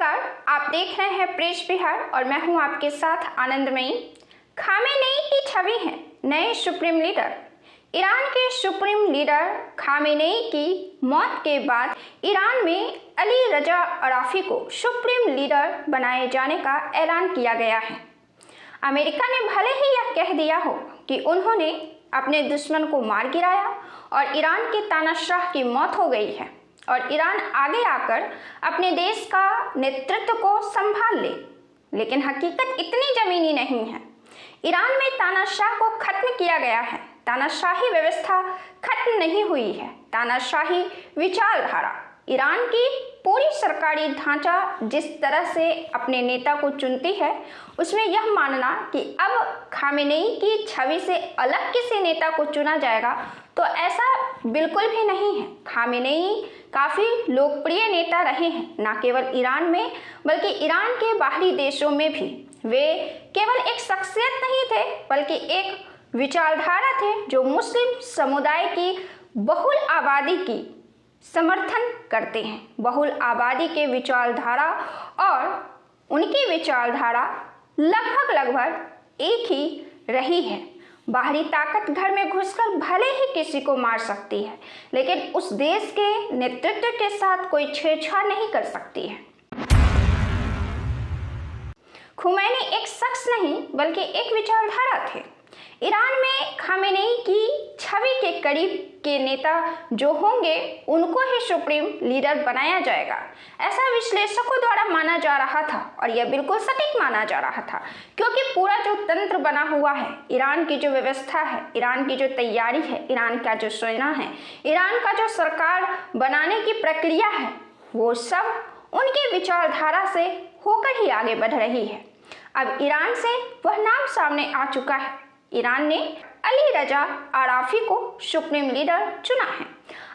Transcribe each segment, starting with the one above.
नमस्कार, आप देख रहे हैं प्रेस बिहार और मैं हूं आपके साथ आनंदमयी। खामेनेई की छवि है नए सुप्रीम लीडर। ईरान के सुप्रीम लीडर खामेनेई की मौत के बाद ईरान में अली रजा अराफी को सुप्रीम लीडर बनाए जाने का ऐलान किया गया है। अमेरिका ने भले ही यह कह दिया हो कि उन्होंने अपने दुश्मन को मार गिराया और ईरान के तानाशाह की मौत हो गई है और ईरान आगे आकर अपने देश का नेतृत्व को संभाल ले, लेकिन हकीकत इतनी जमीनी नहीं है। ईरान में तानाशाह को खत्म किया गया है। तानाशाही व्यवस्था खत्म नहीं हुई है। तानाशाही विचारधारा ईरान की पूरी सरकारी ढांचा जिस तरह से अपने नेता को चुनती है, उसमें यह मानना कि अब खामेनेई की छवि से अलग किसी नेता को चुना जाएगा, तो ऐसा बिल्कुल भी नहीं है। खामेनेई काफ़ी लोकप्रिय नेता रहे हैं, न केवल ईरान में बल्कि ईरान के बाहरी देशों में भी। वे केवल एक शख्सियत नहीं थे बल्कि एक विचारधारा थे जो मुस्लिम समुदाय की बहुल आबादी की समर्थन करते हैं। बहुल आबादी के विचारधारा और उनकी विचारधारा लगभग एक ही रही है। बाहरी ताकत घर में घुसकर भले ही किसी को मार सकती है, लेकिन उस देश के नेतृत्व के साथ कोई छेड़छाड़ नहीं कर सकती है। खुमैनी एक शख्स नहीं बल्कि एक विचारधारा थे। ईरान में खामेनेई की छवि के करीब के नेता जो होंगे उनको ही सुप्रीम लीडर बनाया जाएगा, ऐसा विश्लेषकों द्वारा माना जा रहा था और यह बिल्कुल सटीक माना जा रहा था, क्योंकि पूरा जो तंत्र बना हुआ है, ईरान की जो व्यवस्था है, ईरान की जो तैयारी है, ईरान का जो सेना है, ईरान का जो सरकार बनाने की प्रक्रिया है, वो सब उनकी विचारधारा से होकर ही आगे बढ़ रही है। अब ईरान से वह नाम सामने आ चुका है। ईरान ने अली रजा अराफी को सुप्रीम लीडर चुना है।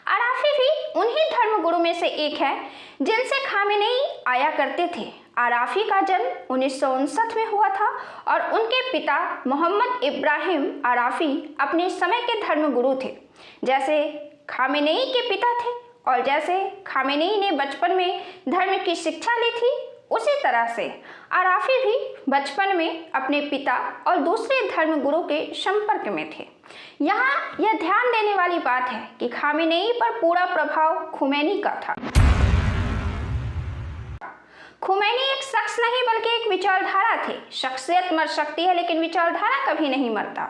अराफी भी उन्हीं धर्मगुरु में से एक है जिनसे खामेनेई आया करते थे। अराफी का जन्म 1959 में हुआ था और उनके पिता मोहम्मद इब्राहिम अराफी अपने समय के धर्मगुरु थे, जैसे खामेनेई के पिता थे। और जैसे खामेनेई ने बचपन में धर्म की शिक्षा ली थी, उसी तरह से अराफी भी बचपन में अपने पिता और दूसरे धर्मगुरु के संपर्क में थे। यहाँ यह ध्यान देने वाली बात है कि खामेनेई पर पूरा प्रभाव खुमैनी का था। खुमैनी एक शख्स नहीं बल्कि एक विचारधारा थे। शख्सियत मर सकती है लेकिन विचारधारा कभी नहीं मरता।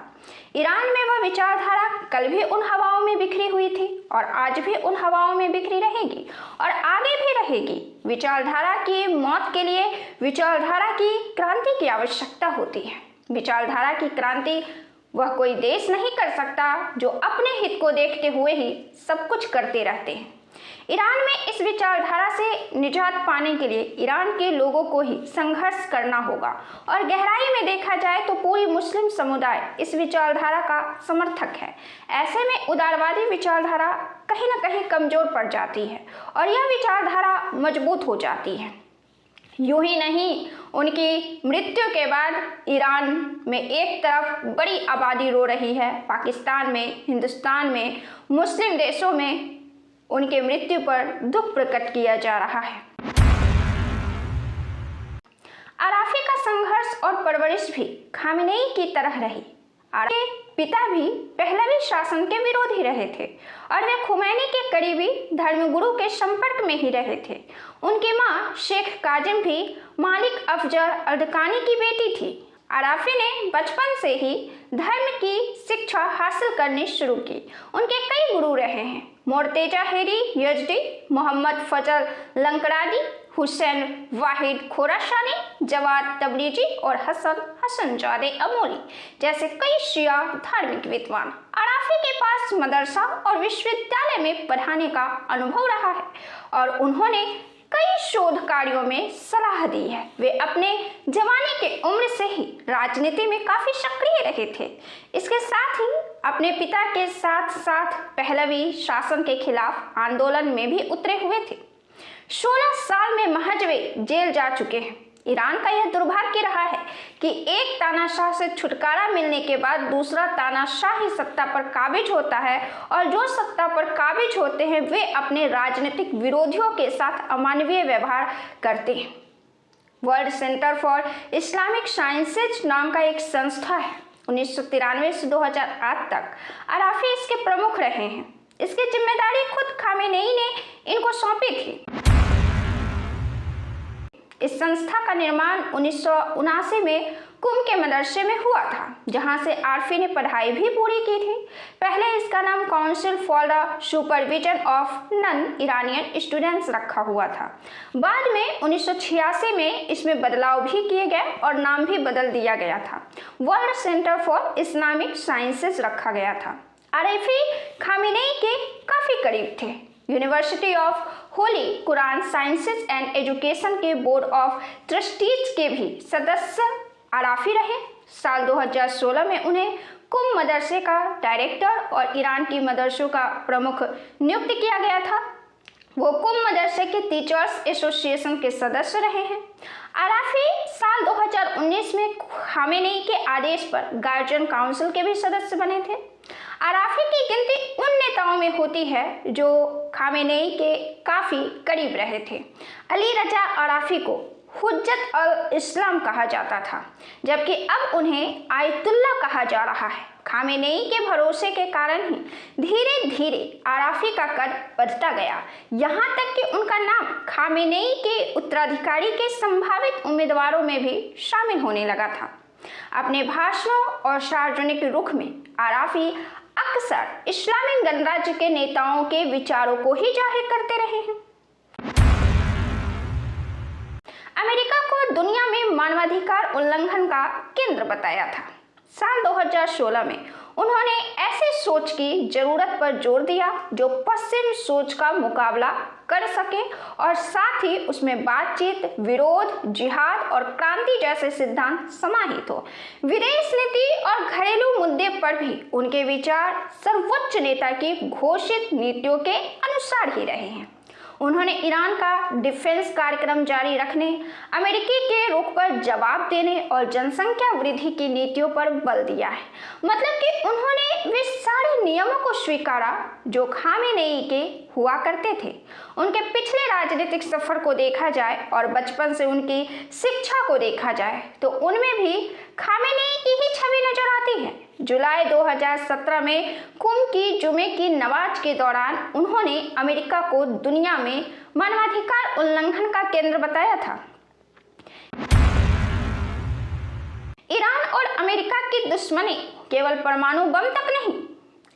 ईरान में वह विचारधारा कल भी उन हवाओं में बिखरी हुई थी और आज भी उन हवाओं में बिखरी रहेगी और आगे भी रहेगी। विचारधारा की मौत के लिए विचारधारा की क्रांति की आवश्यकता होती है। विचारधारा की क्रांति वह कोई देश नहीं कर सकता जो अपने हित को देखते हुए ही सब कुछ करते रहते हैं। ईरान में इस विचारधारा से निजात पाने के लिए ईरान के लोगों को ही संघर्ष करना होगा और गहराई में देखा जाए तो पूरी मुस्लिम समुदाय इस विचारधारा का समर्थक है। ऐसे में उदारवादी विचारधारा कहीं न कहीं कमजोर पड़ जाती है और यह विचारधारा मजबूत हो जाती है। यूं ही नहीं, उनकी मृत्यु के बाद ईरान में एक तरफ बड़ी आबादी रो रही है, पाकिस्तान में, हिंदुस्तान में, मुस्लिम देशों में उनके मृत्यु पर दुख प्रकट किया जा रहा है। अराफी का संघर्ष और परवरिश भी खामेनेई की तरह रही। अराफी के पिता भी पहलवी शासन के विरोधी रहे थे और वे खुमैनी के करीबी धर्मगुरु के संपर्क में ही रहे थे। उनकी मां शेख काजिम भी मालिक अफजल अर्दकानी की बेटी थी। अराफी ने बचपन से ही धर्म की शिक्षा हासिल करनी शुरू की। उनके कई गुरु रहे हैं, मोर्तेजा हेरी यजदी, मोहम्मद फजल लंकरादी, हुसैन वाहिद खोरासानी, जवाद तबरीजी और हसनजादे अमोली जैसे कई शिया धार्मिक विद्वान। अराफी के पास मदरसा और विश्वविद्यालय में पढ़ाने का अनुभव रहा है और उन्होंने कई शोध कार्यों में सलाह दी है। वे अपने जवानी के उम्र से ही राजनीति में काफी सक्रिय रहे थे। इसके साथ ही अपने पिता के साथ साथ पहलवी शासन के खिलाफ आंदोलन में भी उतरे हुए थे। 16 साल में महज वे जेल जा चुके हैं। ईरान का यह दुर्भाग्य रहा है कि एक तानाशाह से छुटकारा मिलने के बाद दूसरा तानाशाह ही सत्ता पर काबिज होता है और जो सत्ता पर काबिज होते हैं वे अपने राजनीतिक विरोधियों के साथ अमानवीय व्यवहार करते हैं। World centre for Islamic sciences नाम का एक संस्था है। 1993 से 2008 तक अराफी इसके प्रमुख रहे हैं। इसकी जिम्मेदारी खुद खामेनेई ने इनको सौंपी थी। इस संस्था का निर्माण 1979 में कुम के मदरसे में हुआ था, जहां से आरफी ने पढ़ाई भी पूरी की थी। पहले इसका नाम council for the supervision of non Iranian students रखा हुआ था। बाद में 1986 में इसमें बदलाव भी किए गए और नाम भी बदल दिया गया था, world centre for Islamic sciences रखा गया था। आरफी खामेनेई के काफी करीब थे। University of Holi Quran sciences and education के बोर्ड ऑफ ट्रस्टीज के भी सदस्य आराफी रहे। साल 2016 में उन्हें कुम मदरसे का डायरेक्टर और ईरान की मदरसों का प्रमुख नियुक्त किया गया था। वो कुम मदरसे के टीचर्स एसोसिएशन के सदस्य रहे हैं। आराफी साल 2019 में खामेनेई के आदेश पर गार्जियन काउंसिल के भी सदस्य बने थे। आराफी की गिनती उन नेताओं में होती है जो खामेनेई के काफ़ी करीब रहे थे। अली रजा आराफी को हुज्जत अल इस्लाम कहा जाता था, जबकि अब उन्हें आयतुल्ला कहा जा रहा है। खामेनेई के भरोसे के कारण ही धीरे धीरे आराफी का कद बढ़ता गया, यहाँ तक कि उनका नाम खामेनेई के उत्तराधिकारी के संभावित उम्मीदवारों में भी शामिल होने लगा था। अपने भाषणों और सार्वजनिक रुख में आराफी अक्सर इस्लामिक गणराज्य के नेताओं के विचारों को ही जाहिर करते रहे हैं। अमेरिका को दुनिया में मानवाधिकार उल्लंघन का केंद्र बताया था। साल 2016 में उन्होंने ऐसे सोच की जरूरत पर जोर दिया जो पश्चिम सोच का मुकाबला कर सके और साथ ही उसमें बातचीत, विरोध, जिहाद और क्रांति जैसे सिद्धांत समाहित हो। विदेश नीति और घरेलू मुद्दे पर भी उनके विचार सर्वोच्च नेता की घोषित नीतियों के अनुसार ही रहे हैं। उन्होंने ईरान का डिफेंस कार्यक्रम जारी रखने, अमेरिकी के रुख पर जवाब देने और जनसंख्या वृद्धि की नीतियों पर बल दिया है। मतलब कि उन्होंने वे सारे नियमों को स्वीकारा जो खामेनेई के हुआ करते थे। उनके पिछले राजनीतिक सफर को देखा जाए और बचपन से उनकी शिक्षा को देखा जाए तो उनमें भी खामेनेई की ही छवि नजर आती है। जुलाई 2017 में कुम की जुमे की नमाज के दौरान उन्होंने अमेरिका को दुनिया में मानवाधिकार उल्लंघन का केंद्र बताया था। ईरान और अमेरिका की दुश्मनी केवल परमाणु बम तक नहीं।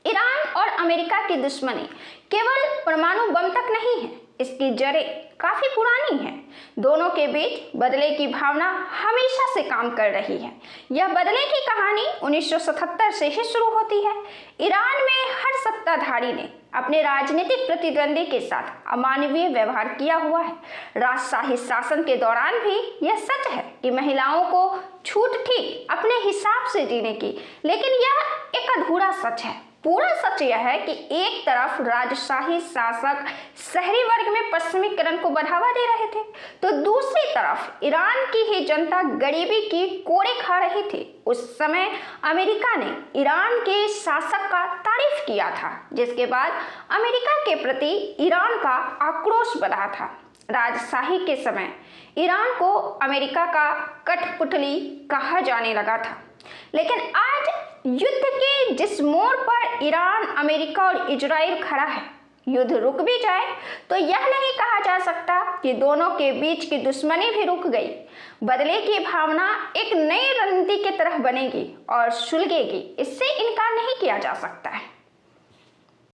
ईरान और अमेरिका की दुश्मनी केवल परमाणु बम तक नहीं है, इसकी जड़ें काफी पुरानी हैं। दोनों के बीच बदले की भावना हमेशा से काम कर रही है। यह बदले की कहानी 1977 से ही शुरू होती है। ईरान में हर सत्ताधारी ने अपने राजनीतिक प्रतिद्वंदी के साथ अमानवीय व्यवहार किया हुआ है। राजशाही शासन के दौरान भी यह सच है कि महिलाओं को छूट थी अपने हिसाब से जीने की, लेकिन यह एक अधूरा सच है। पूरा सच यह है कि एक तरफ राजशाही शासक शहरी वर्ग में पश्चिमीकरण को बढ़ावा दे रहे थे, तो दूसरी तरफ ईरान की ही जनता गरीबी की कोड़े खा रही थी। उस समय अमेरिका ने ईरान के शासक का तारीफ किया था, जिसके बाद अमेरिका के प्रति ईरान का आक्रोश बढ़ा था। राजशाही के समय ईरान को अमेरिका का कठपुतली कहा जाने लगा था, लेकिन आज युद्ध के जिस मोड़ पर ईरान, अमेरिका और इजराइल खड़ा है, युद्ध रुक भी जाए तो यह नहीं कहा जा सकता कि दोनों के बीच की दुश्मनी भी रुक गई। बदले की भावना एक नई रणनीति की तरह बनेगी और सुलगेगी, इससे इनकार नहीं किया जा सकता है।